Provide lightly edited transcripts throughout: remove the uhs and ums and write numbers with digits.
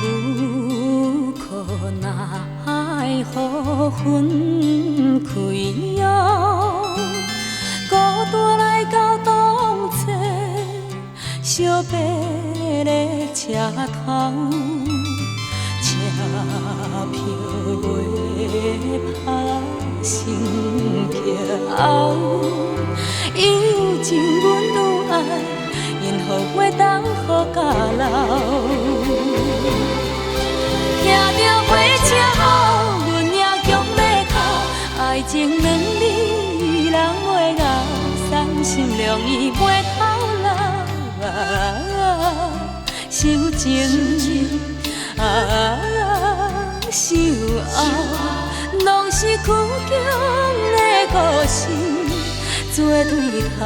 有可奈何分开后，孤单来到东侧，小白的车头，车票卖拍心桥，伊有情，阮有爱，因何话当好甲留？听着火车后，阮也强要哭，爱情两字人袂咬，伤心凉意袂透流。受情受后，拢是苦强的故事，做对头。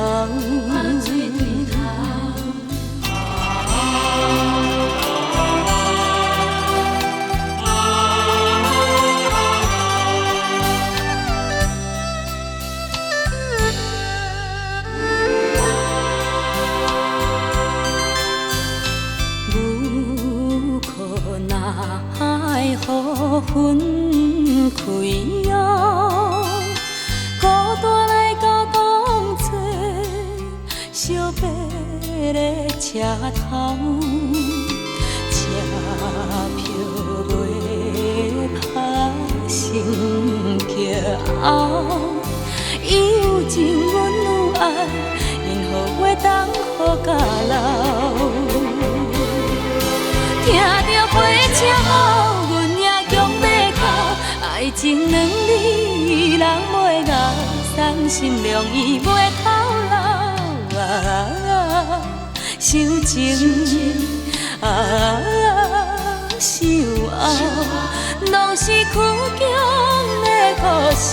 奈何分开后，孤单来到东侧，小白的车头，车票卖拍心桥，伊有情，阮有爱，因何话当好甲留？听着火车后，阮也强要哭，爱情两字人袂咬，伤心凉意袂透流。受情受后，拢是苦强的故事，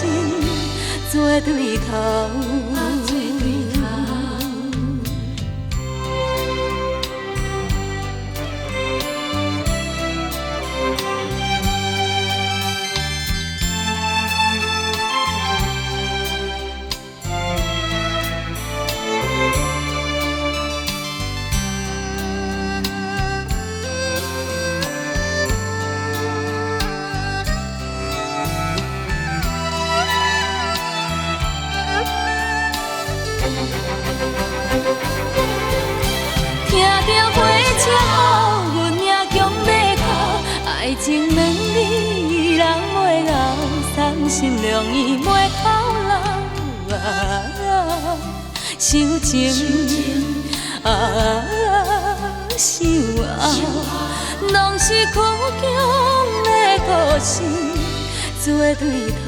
做对头。听着火车后，阮也强要哭，爱情两字人袂咬，伤心凉意袂透流。受情受后，拢是苦强的故事，做对头。